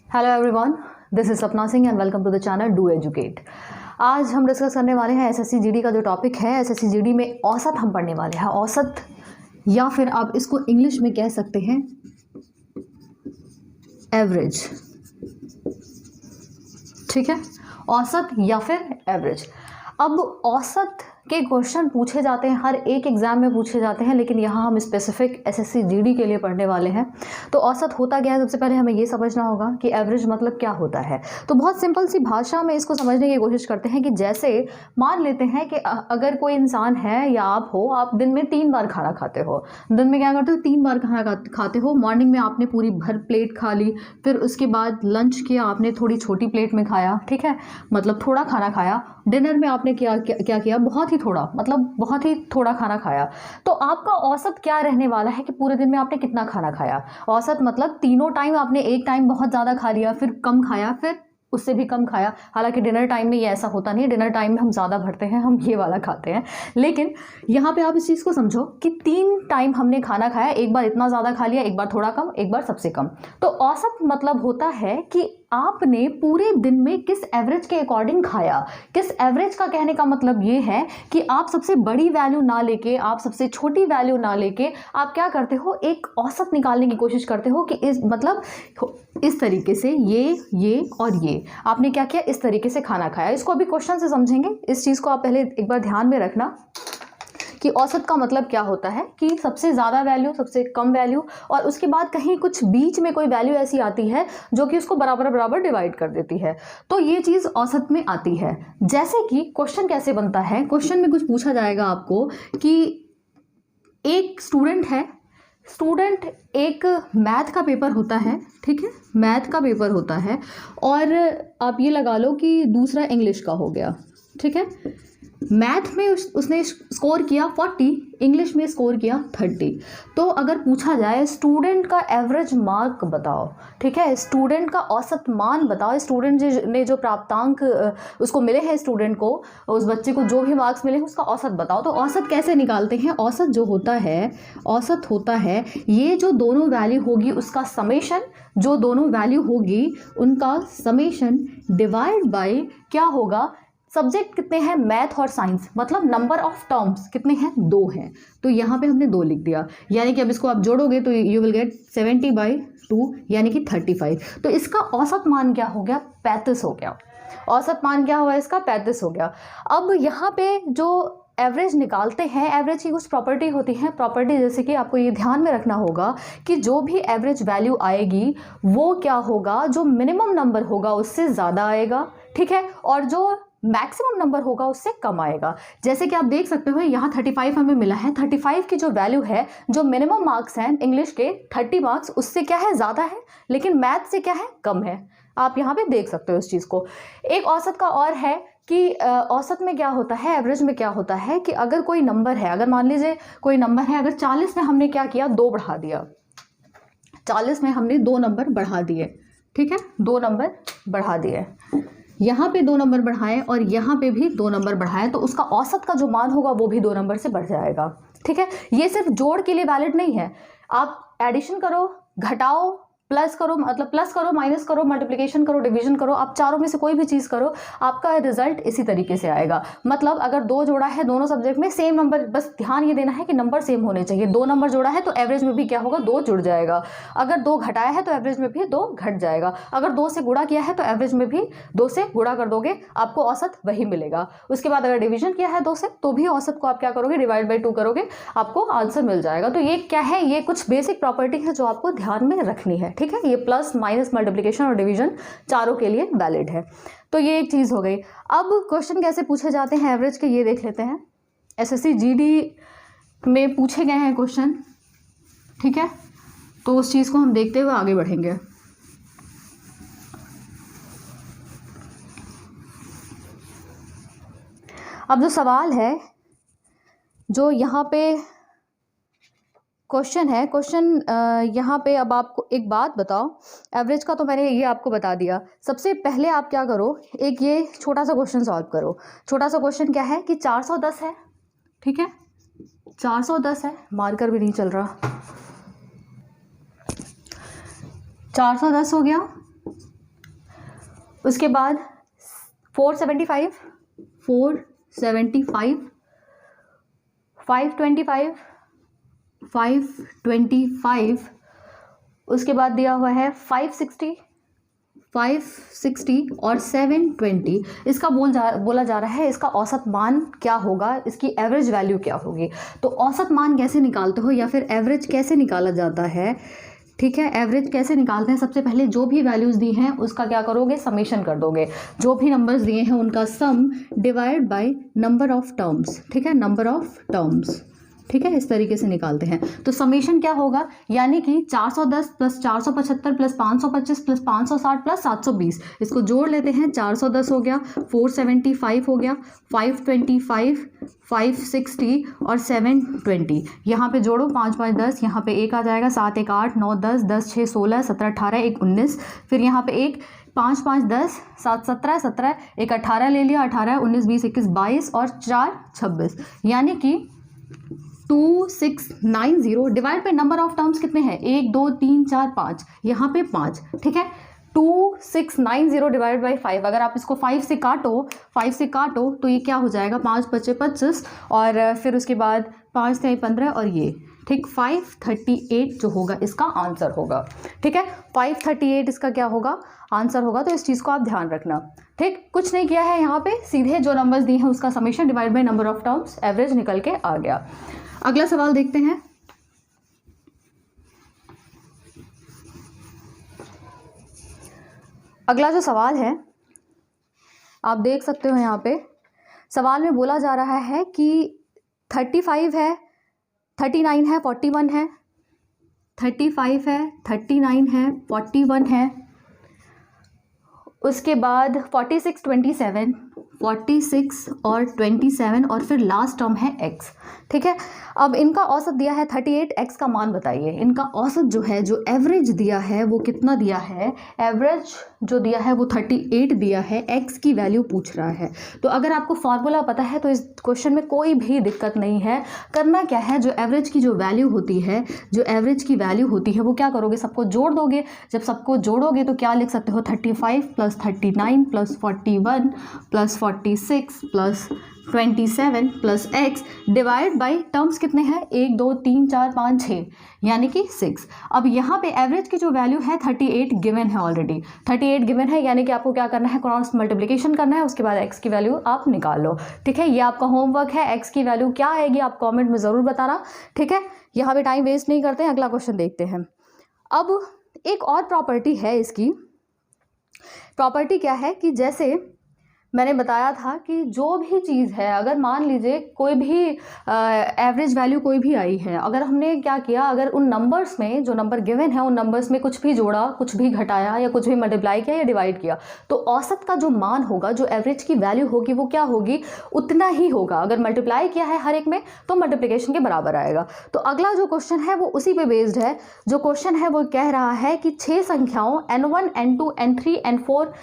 Hello everyone, this is Sapna Singh and welcome to the channel do educate. आज हम discuss करने वाले हैं एसएससी जीडी का जो टॉपिक है। एसएससी जीडी में औसत हम पढ़ने वाले हैं। औसत या फिर आप इसको इंग्लिश में कह सकते हैं एवरेज। ठीक है, औसत या फिर एवरेज। अब औसत के क्वेश्चन पूछे जाते हैं, हर एक एग्जाम में पूछे जाते हैं, लेकिन यहाँ हम स्पेसिफिक एसएससी जीडी के लिए पढ़ने वाले हैं। तो औसत होता क्या है, सबसे पहले हमें ये समझना होगा कि एवरेज मतलब क्या होता है। तो बहुत सिंपल सी भाषा में इसको समझने की कोशिश करते हैं कि जैसे मान लेते हैं कि अगर कोई इंसान है या आप हो, आप दिन में 3 बार खाना खाते हो। दिन में क्या करते हो, 3 बार खाना खाते हो। मॉर्निंग में आपने पूरी भर प्लेट खा ली, फिर उसके बाद लंच किया, आपने थोड़ी छोटी प्लेट में खाया, ठीक है, मतलब थोड़ा खाना खाया। डिनर में आपने क्या किया, बहुत ही थोड़ा, मतलब बहुत ही थोड़ा खाना खाया। तो आपका औसत क्या रहने वाला है कि पूरे दिन में आपने कितना खाना खाया। औसत मतलब तीनों टाइम आपने एक टाइम बहुत ज़्यादा खा लिया, फिर कम खाया, फिर उससे भी कम खाया। हालांकि डिनर टाइम में ये ऐसा होता नहीं है, डिनर टाइम में हम ज़्यादा भरते हैं, हम ये वाला खाते हैं। लेकिन यहाँ पे आप इस चीज़ को समझो कि 3 टाइम हमने खाना खाया, एक बार इतना ज़्यादा खा लिया, एक बार थोड़ा कम, एक बार सबसे कम। तो औसत मतलब होता है कि आपने पूरे दिन में किस एवरेज के अकॉर्डिंग खाया। किस एवरेज का कहने का मतलब ये है कि आप सबसे बड़ी वैल्यू ना लेके, आप सबसे छोटी वैल्यू ना लेके, आप क्या करते हो, एक औसत निकालने की कोशिश करते हो कि इस मतलब इस तरीके से ये और ये आपने क्या किया, इस तरीके से खाना खाया। इसको अभी क्वेश्चन से समझेंगे। इस चीज़ को आप पहले एक बार ध्यान में रखना कि औसत का मतलब क्या होता है कि सबसे ज़्यादा वैल्यू, सबसे कम वैल्यू, और उसके बाद कहीं कुछ बीच में कोई वैल्यू ऐसी आती है जो कि उसको बराबर बराबर डिवाइड कर देती है। तो ये चीज़ औसत में आती है। जैसे कि क्वेश्चन कैसे बनता है, क्वेश्चन में कुछ पूछा जाएगा आपको कि एक स्टूडेंट है, स्टूडेंट एक मैथ का पेपर होता है, ठीक है, मैथ का पेपर होता है, और आप ये लगा लो कि दूसरा इंग्लिश का हो गया, ठीक है। मैथ में उसने स्कोर किया 40, इंग्लिश में स्कोर किया 30। तो अगर पूछा जाए स्टूडेंट का एवरेज मार्क बताओ, ठीक है, स्टूडेंट का औसत मान बताओ, स्टूडेंट ने जो प्राप्तांक उसको मिले हैं, स्टूडेंट को, उस बच्चे को जो भी मार्क्स मिले हैं उसका औसत बताओ। तो औसत कैसे निकालते हैं, औसत जो होता है, औसत होता है ये जो दोनों वैल्यू होगी उसका समेशन, जो दोनों वैल्यू होगी उनका समेशन डिवाइड बाय क्या होगा, सब्जेक्ट कितने हैं, मैथ और साइंस, मतलब नंबर ऑफ टर्म्स कितने हैं, 2 हैं। तो यहाँ पे हमने 2 लिख दिया, यानी कि अब इसको आप जोड़ोगे तो यू विल गेट 70/2 यानी कि 35। तो इसका औसत मान क्या हो गया, 35 हो गया। औसत मान क्या हुआ इसका, 35 हो गया। अब यहाँ पे जो एवरेज निकालते हैं, एवरेज की कुछ प्रॉपर्टी होती है। प्रॉपर्टी जैसे कि आपको ये ध्यान में रखना होगा कि जो भी एवरेज वैल्यू आएगी वो क्या होगा, जो मिनिमम नंबर होगा उससे ज़्यादा आएगा, ठीक है, और जो मैक्सिमम नंबर होगा उससे कम आएगा। जैसे कि आप देख सकते हो यहाँ 35 हमें मिला है। 35 की जो वैल्यू है, जो मिनिमम मार्क्स हैं इंग्लिश के 30 मार्क्स, उससे क्या है, ज़्यादा है, लेकिन मैथ से क्या है, कम है। आप यहाँ पे देख सकते हो इस चीज़ को। एक औसत का और है कि औसत में क्या होता है, एवरेज में क्या होता है कि अगर कोई नंबर है, अगर मान लीजिए कोई नंबर है, अगर 40 में हमने क्या किया, 2 बढ़ा दिया, 40 में हमने 2 नंबर बढ़ा दिए, ठीक है, 2 नंबर बढ़ा दिए, यहाँ पे 2 नंबर बढ़ाएं और यहाँ पे भी 2 नंबर बढ़ाएं, तो उसका औसत का जो मान होगा वो भी 2 नंबर से बढ़ जाएगा, ठीक है। ये सिर्फ जोड़ के लिए वैलिड नहीं है, आप एडिशन करो, घटाओ, प्लस करो, मतलब प्लस करो, माइनस करो, मल्टीप्लिकेशन करो, डिवीजन करो, आप चारों में से कोई भी चीज़ करो, आपका रिजल्ट इसी तरीके से आएगा। मतलब अगर 2 जोड़ा है दोनों सब्जेक्ट में, सेम नंबर, बस ध्यान ये देना है कि नंबर सेम होने चाहिए। 2 नंबर जोड़ा है तो एवरेज में भी क्या होगा, 2 जुड़ जाएगा। अगर 2 घटाया है तो एवरेज में भी 2 घट जाएगा। अगर 2 से गुणा किया है तो एवरेज में भी 2 से गुणा कर दोगे, आपको औसत वही मिलेगा। उसके बाद अगर डिवीजन किया है 2 से, तो भी औसत को आप क्या करोगे, डिवाइड बाई 2 करोगे, आपको आंसर मिल जाएगा। तो ये क्या है, ये कुछ बेसिक प्रॉपर्टी है जो आपको ध्यान में रखनी है, ठीक है। ये प्लस, माइनस, मल्टीप्लिकेशन और डिवीजन चारों के लिए वैलिड है। तो ये एक चीज़ हो गई। अब क्वेश्चन कैसे पूछे जाते हैं एवरेज के, ये देख लेते हैं। एसएससी जीडी में पूछे गए हैं क्वेश्चन, ठीक है, तो उस चीज़ को हम देखते हुए आगे बढ़ेंगे। अब जो सवाल है, जो यहाँ पे क्वेश्चन है, क्वेश्चन यहाँ पे, अब आपको एक बात बताओ, एवरेज का तो मैंने ये आपको बता दिया। सबसे पहले आप क्या करो, एक ये छोटा सा क्वेश्चन सॉल्व करो। छोटा सा क्वेश्चन क्या है कि 410 है, ठीक है, 410 है, मार्कर भी नहीं चल रहा, 410 हो गया, उसके बाद 475, 525, 525, उसके बाद दिया हुआ है 560 और 720। इसका बोला जा रहा है इसका औसत मान क्या होगा, इसकी एवरेज वैल्यू क्या होगी। तो औसत मान कैसे निकालते हो या फिर एवरेज कैसे निकाला जाता है, ठीक है, एवरेज कैसे निकालते हैं। सबसे पहले जो भी वैल्यूज़ दी हैं उसका क्या करोगे, समेशन कर दोगे। जो भी नंबर्स दिए हैं उनका sum divide by number of terms, ठीक है, नंबर ऑफ टर्म्स, ठीक है, इस तरीके से निकालते हैं। तो समेशन क्या होगा, यानी कि 410 प्लस 475 प्लस 525 प्लस 560 प्लस 720, इसको जोड़ लेते हैं। 410 हो गया, 475 हो गया, 525, 560 और 720। यहाँ पे जोड़ो, 5 5 10, यहाँ पे 1 आ जाएगा, 7 1 8 9 10 10 6 16 17 18 1 19, फिर यहाँ पे 1 5 5 10 7 17 17 1 18 ले लिया, 18 19 20 21 22 और 4 26, यानी कि 2690 डिवाइड पे नंबर ऑफ टर्म्स कितने हैं, 1 2 3 4 5, यहाँ पे 5, ठीक है। 2690 डिवाइड बाई 5, अगर आप इसको 5 से काटो तो ये क्या हो जाएगा, 5 5 25 और फिर उसके बाद 5 से 15 और ये, ठीक, 538 जो होगा इसका आंसर होगा, ठीक है। 538 इसका क्या होगा, आंसर होगा। तो इस चीज़ को आप ध्यान रखना, ठीक। कुछ नहीं किया है यहाँ पे, सीधे जो नंबर्स दिए हैं उसका summation divide by number of terms, average निकल के आ गया। अगला सवाल देखते हैं। अगला जो सवाल है आप देख सकते हो, यहाँ पे सवाल में बोला जा रहा है कि 35 है, 39 है, 41 है, 35 है, 39 है, 41 है, उसके बाद 46 27, 46 और 27 और फिर लास्ट टर्म है x, ठीक है। अब इनका औसत दिया है 38, x का मान बताइए। इनका औसत जो है, जो एवरेज दिया है वो कितना दिया है, एवरेज जो दिया है वो 38 दिया है, x की वैल्यू पूछ रहा है। तो अगर आपको फार्मूला पता है तो इस क्वेश्चन में कोई भी दिक्कत नहीं है। करना क्या है, जो एवरेज की जो वैल्यू होती है, जो एवरेज की वैल्यू होती है वो क्या करोगे, सबको जोड़ दोगे। जब सबको जोड़ोगे तो क्या लिख सकते हो, 35 plus 39 plus 41 plus 46 plus 27 plus x divide by terms कितने हैं, 1 2 3 4 5 6, यानी कि 6। अब यहाँ पे एवरेज की जो वैल्यू है 38 गिवन है, ऑलरेडी 38 गिवन है, यानी कि आपको क्या करना है, क्रॉस मल्टीप्लिकेशन करना है, उसके बाद x की वैल्यू आप निकाल लो, ठीक है। ये आपका होमवर्क है। x की वैल्यू क्या आएगी आप कॉमेंट में ज़रूर बताना, ठीक है। यहाँ पे टाइम वेस्ट नहीं करते हैं, अगला क्वेश्चन देखते हैं। अब एक और प्रॉपर्टी है इसकी। प्रॉपर्टी क्या है कि जैसे मैंने बताया था कि जो भी चीज़ है, अगर मान लीजिए कोई भी एवरेज वैल्यू कोई भी आई है, अगर हमने क्या किया, अगर उन नंबर्स में जो नंबर गिवन है उन नंबर्स में कुछ भी जोड़ा, कुछ भी घटाया या कुछ भी मल्टीप्लाई किया या डिवाइड किया, तो औसत का जो मान होगा, जो एवरेज की वैल्यू होगी वो क्या होगी, उतना ही होगा। अगर मल्टीप्लाई किया है हर एक में तो मल्टीप्लिकेशन के बराबर आएगा। तो अगला जो क्वेश्चन है वो उसी पे बेस्ड है। जो क्वेश्चन है वो कह रहा है कि 6 संख्याओं n1 n2 n3 n4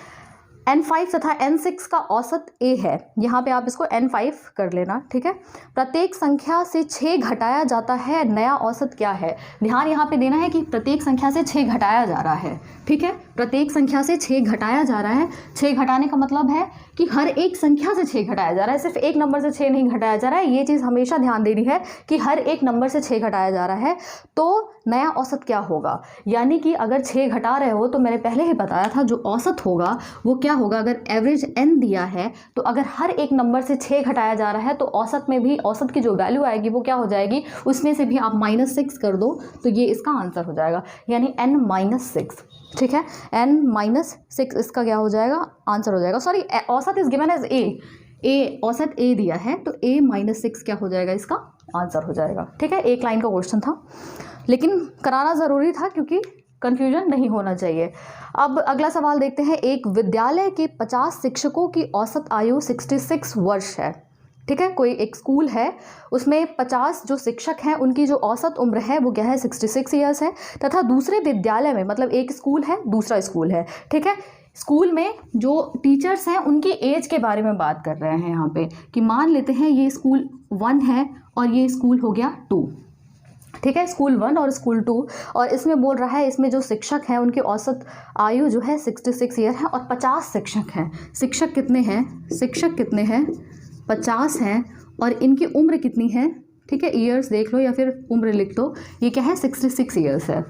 n5 तथा n6 का औसत a है। यहाँ पे आप इसको n5 कर लेना, ठीक है। प्रत्येक संख्या से 6 घटाया जाता है, नया औसत क्या है। ध्यान यहाँ पे देना है कि प्रत्येक संख्या से 6 घटाया जा रहा है, ठीक है। प्रत्येक संख्या से 6 घटाया जा रहा है। 6 घटाने का मतलब है कि हर एक संख्या से 6 घटाया जा रहा है, सिर्फ एक नंबर से 6 नहीं घटाया जा रहा है। ये चीज़ हमेशा ध्यान देनी है कि हर एक नंबर से 6 घटाया जा रहा है। तो नया औसत क्या होगा, यानी कि अगर 6 घटा रहे हो तो मैंने पहले ही बताया था जो औसत होगा वो क्या होगा। अगर एवरेज n दिया है तो अगर हर एक नंबर से 6 घटाया जा रहा है तो औसत में भी, औसत की जो वैल्यू आएगी वो क्या हो जाएगी, उसमें से भी आप -6 कर दो तो ये इसका आंसर हो जाएगा, यानी n-6, ठीक है। n-6 इसका क्या हो जाएगा, आंसर हो जाएगा। सॉरी, औसत इज गिवन एज a, औसत a दिया है तो a-6 क्या हो जाएगा, इसका आंसर हो जाएगा, ठीक है। एक लाइन का क्वेश्चन था लेकिन कराना ज़रूरी था क्योंकि कंफ्यूजन नहीं होना चाहिए। अब अगला सवाल देखते हैं। एक विद्यालय के 50 शिक्षकों की औसत आयु 66 वर्ष है, ठीक है। कोई एक स्कूल है, उसमें 50 जो शिक्षक हैं उनकी जो औसत उम्र है वो क्या है, 66 ईयर्स है। तथा दूसरे विद्यालय में, मतलब एक स्कूल है दूसरा स्कूल है, ठीक है। स्कूल में जो टीचर्स हैं उनकी एज के बारे में बात कर रहे हैं यहाँ पे, कि मान लेते हैं ये स्कूल 1 है और ये स्कूल हो गया 2, ठीक है, स्कूल 1 और स्कूल 2। और इसमें बोल रहा है, इसमें जो शिक्षक हैं उनकी औसत आयु जो है 66 ईयर है और 50 शिक्षक हैं। शिक्षक कितने हैं? शिक्षक कितने हैं? 50 हैं। और इनकी उम्र कितनी है? ठीक है, ईयर्स देख लो या फिर उम्र लिख दो। ये क्या है? 66 ईयर्स है।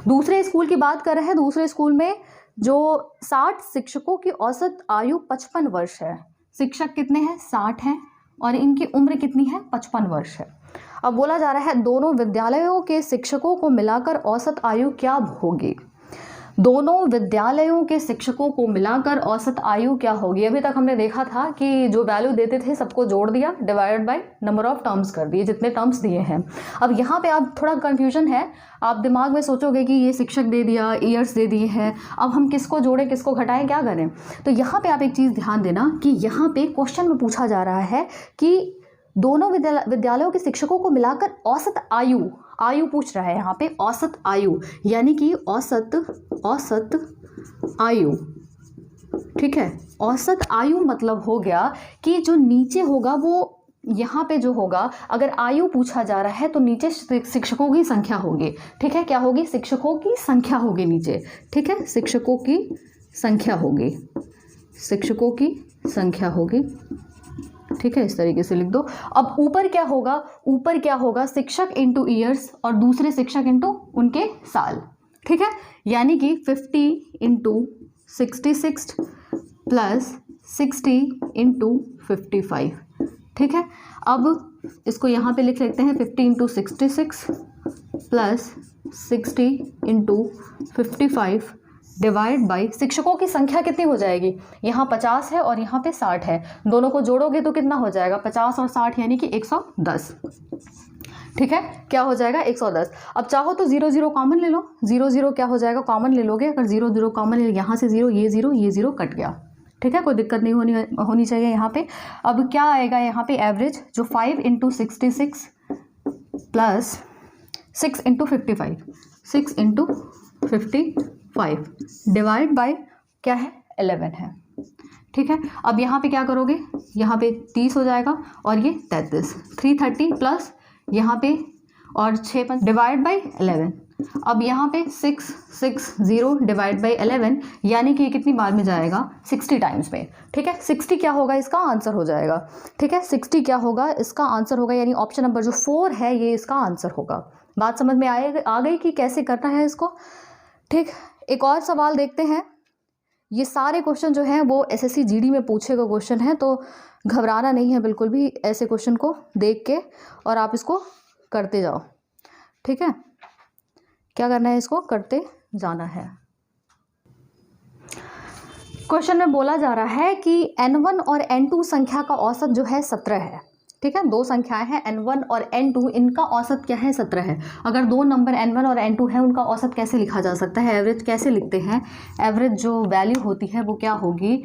दूसरे स्कूल की बात कर रहे हैं। दूसरे स्कूल में जो 60 शिक्षकों की औसत आयु 55 वर्ष है। शिक्षक कितने हैं? 60 हैं और इनकी उम्र कितनी है? 55 वर्ष है। अब बोला जा रहा है दोनों विद्यालयों के शिक्षकों को मिलाकर औसत आयु क्या होगी? दोनों विद्यालयों के शिक्षकों को मिलाकर औसत आयु क्या होगी? अभी तक हमने देखा था कि जो वैल्यू देते थे सबको जोड़ दिया, divided by number of terms कर दिए, जितने टर्म्स दिए हैं। अब यहाँ पे आप थोड़ा कंफ्यूजन है, आप दिमाग में सोचोगे कि ये शिक्षक दे दिया, ईयर्स दे दिए हैं, अब हम किसको जोड़ें किसको घटाएं, क्या करें? तो यहाँ पे आप एक चीज़ ध्यान देना कि यहाँ पे क्वेश्चन में पूछा जा रहा है कि दोनों विद्यालयों के शिक्षकों को मिलाकर औसत आयु पूछ रहा है यहाँ पे, औसत आयु, यानी कि औसत आयु। ठीक है, औसत आयु मतलब हो गया कि जो नीचे होगा वो यहाँ पे जो होगा, अगर आयु पूछा जा रहा है तो नीचे शिक्षकों की संख्या होगी। ठीक है, क्या होगी? शिक्षकों की संख्या होगी नीचे। ठीक है, शिक्षकों की संख्या होगी, शिक्षकों की संख्या होगी। ठीक है, इस तरीके से लिख दो। अब ऊपर क्या होगा? ऊपर क्या होगा? शिक्षक इंटू ईयर्स और दूसरे शिक्षक इंटू उनके साल। ठीक है, यानी कि 50 इंटू 66 प्लस 60 इंटू 55। ठीक है, अब इसको यहाँ पे लिख लेते हैं 50 into 66 plus 60 into 55 divide by शिक्षकों की संख्या कितनी हो जाएगी? यहाँ 50 है और यहाँ पे 60 है, दोनों को जोड़ोगे तो कितना हो जाएगा? 50 और 60 यानी कि 110। ठीक है, क्या हो जाएगा? 110। अब चाहो तो 0 0 कॉमन ले लो, 0 0 क्या हो जाएगा? कॉमन ले लोगे। अगर 0 0 कॉमन ले, यहाँ से 0, ये 0 कट गया। ठीक है, कोई दिक्कत नहीं होनी चाहिए यहाँ पे। अब क्या आएगा यहाँ पे? एवरेज जो 5 into 66 plus 6 into 55, 6 into 55 divide by क्या है? 11 है। ठीक है, अब यहाँ पे क्या करोगे? यहाँ पे 30 हो जाएगा और ये 33, 330 प्लस यहाँ पे और 6 डिवाइड बाई 11। अब यहाँ पे 660 डिवाइड बाई 11, यानी कि कितनी बार में जाएगा? 60 टाइम्स में। ठीक है, 60 क्या होगा? इसका आंसर हो जाएगा। ठीक है, 60 क्या होगा? इसका आंसर होगा, यानी ऑप्शन नंबर जो 4 है ये इसका आंसर होगा। बात समझ में आ गई कि कैसे करना है इसको? ठीक, एक और सवाल देखते हैं। ये सारे क्वेश्चन जो हैं वो एसएससी जीडी में पूछे गए क्वेश्चन हैं, तो घबराना नहीं है बिल्कुल भी ऐसे क्वेश्चन को देख के, और आप इसको करते जाओ। ठीक है, क्या करना है? इसको करते जाना है। क्वेश्चन में बोला जा रहा है कि n1 और n2 संख्या का औसत जो है 17 है। ठीक है, दो संख्याएं हैं n1 और n2, इनका औसत क्या है? 17 है। अगर दो नंबर n1 और n2 है, उनका औसत कैसे लिखा जा सकता है? एवरेज कैसे लिखते हैं? एवरेज जो वैल्यू होती है वो क्या होगी?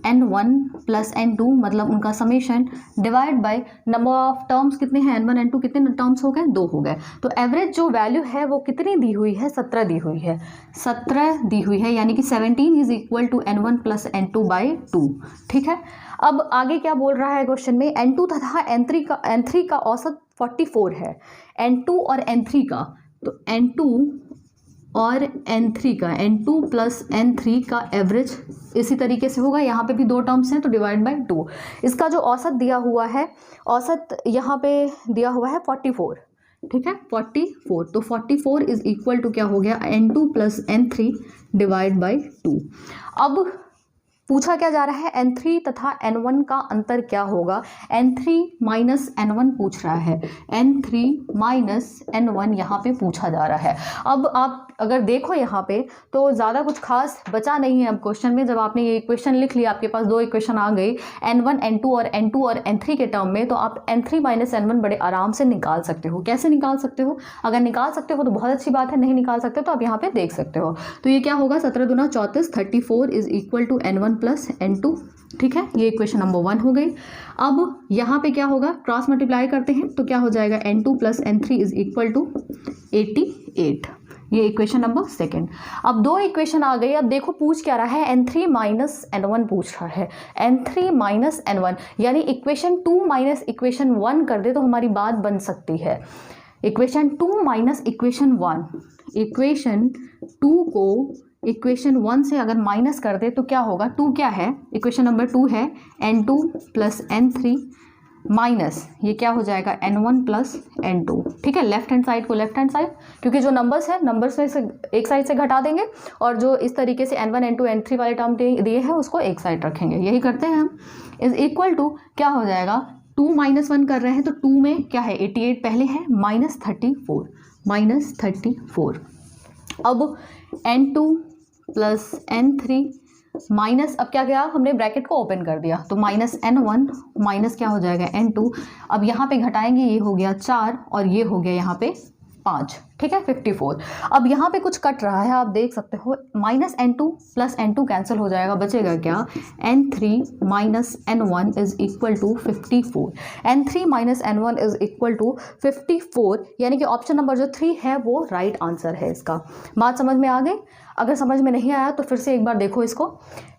n1 प्लस n2, मतलब उनका summation divide by number of terms कितने हैं? n1 n2 कितने टर्म्स हो गए? 2 हो गए। तो एवरेज जो वैल्यू है वो कितनी दी हुई है? 17 दी हुई है। 17 दी हुई है, यानी कि 17 is equal to n1 plus n2 by 2। ठीक है, अब आगे क्या बोल रहा है क्वेश्चन में? n2 तथा n3 का औसत 44 है। n2 और n3 का, तो n2 और n3 का, n2 प्लस n3 का एवरेज इसी तरीके से होगा। यहाँ पे भी 2 टर्म्स हैं तो डिवाइड बाय 2। इसका जो औसत दिया हुआ है, औसत यहाँ पे दिया हुआ है 44। ठीक है, 44, तो 44 इज इक्वल टू क्या हो गया? n2 plus n3 divide by 2। अब पूछा क्या जा रहा है? n3 तथा n1 का अंतर क्या होगा? n3 माइनस n1 पूछ रहा है, n3 माइनस n1 यहाँ पे पूछा जा रहा है। अब आप अगर देखो यहाँ पे तो ज़्यादा कुछ खास बचा नहीं है अब क्वेश्चन में। जब आपने ये इक्वेशन लिख लिया, आपके पास 2 इक्वेशन आ गई n1 n2 और n3 के टर्म में, तो आप n3 माइनस n1 बड़े आराम से निकाल सकते हो। कैसे निकाल सकते हो? अगर निकाल सकते हो तो बहुत अच्छी बात है, नहीं निकाल सकते तो आप यहाँ पे देख सकते हो। तो ये क्या होगा? 17 दूना 34, 34 is equal to n1 plus n2। ठीक है, ये इक्वेशन नंबर 1 हो गई। अब यहाँ पे क्या होगा? क्रॉस मल्टीप्लाई करते हैं तो क्या हो जाएगा? n2 plus n3 is equal to 88। ये इक्वेशन नंबर 2। अब 2 इक्वेशन आ गई। अब देखो पूछ क्या रहा है? n3 माइनस n1 पूछ रहा है, n3 माइनस n1, यानी इक्वेशन 2 माइनस इक्वेशन 1 कर दे तो हमारी बात बन सकती है। इक्वेशन 2 माइनस इक्वेशन 1, इक्वेशन 2 को इक्वेशन 1 से अगर माइनस कर दे तो क्या होगा, 2 क्या है, इक्वेशन नंबर 2 है n2 प्लस n3 माइनस ये क्या हो जाएगा n1 प्लस n2। ठीक है, लेफ्ट हैंड साइड को लेफ्ट हैंड साइड, क्योंकि जो नंबर्स है नंबर्स में से एक साइड से घटा देंगे और जो इस तरीके से n1 n2 n3 वाले टर्म दिए हैं उसको एक साइड रखेंगे, यही करते हैं हम। इज इक्वल टू क्या हो जाएगा, 2 माइनस 1 कर रहे हैं तो 2 में क्या है 88 पहले है माइनस 34। अब n2 प्लस n3 माइनस, अब क्या गया, हमने ब्रैकेट को ओपन कर दिया तो माइनस n1 माइनस क्या हो जाएगा n2। अब यहाँ पे घटाएंगे, ये हो गया 4 और ये हो गया यहाँ पे 5। ठीक है, 54। अब यहाँ पे कुछ कट रहा है, आप देख सकते हो, minus n2 plus n2 cancel हो जाएगा, बचेगा क्या, n3 minus n1 is equal to 54। n3 minus n1 is equal to 54, यानी कि ऑप्शन नंबर जो 3 है वो राइट आंसर है इसका। बात समझ में आ गई? अगर समझ में नहीं आया तो फिर से एक बार देखो इसको।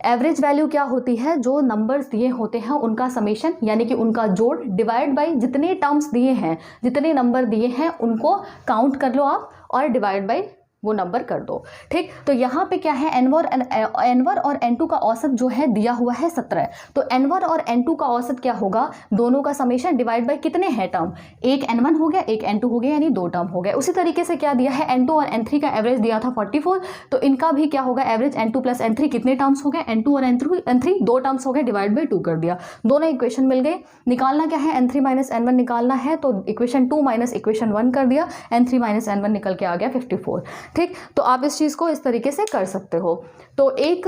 एवरेज वैल्यू क्या होती है, जो नंबर्स दिए होते हैं उनका समेशन यानी कि उनका जोड़ डिवाइड बाय जितने टर्म्स दिए हैं, जितने नंबर दिए हैं उनको काउंट कर लो आप और डिवाइड बाय वो नंबर कर दो। ठीक, तो यहाँ पे क्या है, n1 और n2 का औसत जो है दिया हुआ है 17, तो n1 और n2 का औसत क्या होगा, दोनों का समेशन डिवाइड बाय कितने हैं टर्म, एक n1 हो गया एक n2 हो गया, यानी 2 टर्म हो गए। उसी तरीके से क्या दिया है, n2 और n3 का एवरेज दिया था 44, तो इनका भी क्या होगा, एवरेज n2 प्लस n3 कितने टर्म्स हो गए, n2 और n3 2 टर्म्स हो गए, डिवाइड बाई 2 कर दिया, दोनों इक्वेशन मिल गई। निकालना क्या है, n3 माइनस n1 निकालना है, तो इक्वेशन 2 माइनस इक्वेशन 1 कर दिया, n3 माइनस n1 निकल के आ गया 54। ठीक, तो आप इस चीज़ को इस तरीके से कर सकते हो। तो एक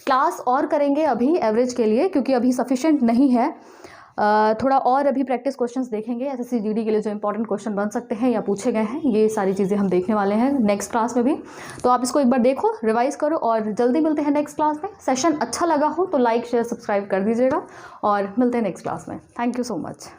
क्लास और करेंगे अभी एवरेज के लिए, क्योंकि अभी सफिशिएंट नहीं है, थोड़ा और अभी प्रैक्टिस क्वेश्चंस देखेंगे एसएससी जीडी के लिए जो इंपॉर्टेंट क्वेश्चन बन सकते हैं या पूछे गए हैं, ये सारी चीज़ें हम देखने वाले हैं नेक्स्ट क्लास में भी। तो आप इसको एक बार देखो, रिवाइज करो और जल्दी मिलते हैं नेक्स्ट क्लास में। सेशन अच्छा लगा हो तो लाइक शेयर सब्सक्राइब कर दीजिएगा और मिलते हैं नेक्स्ट क्लास में। Thank you so much.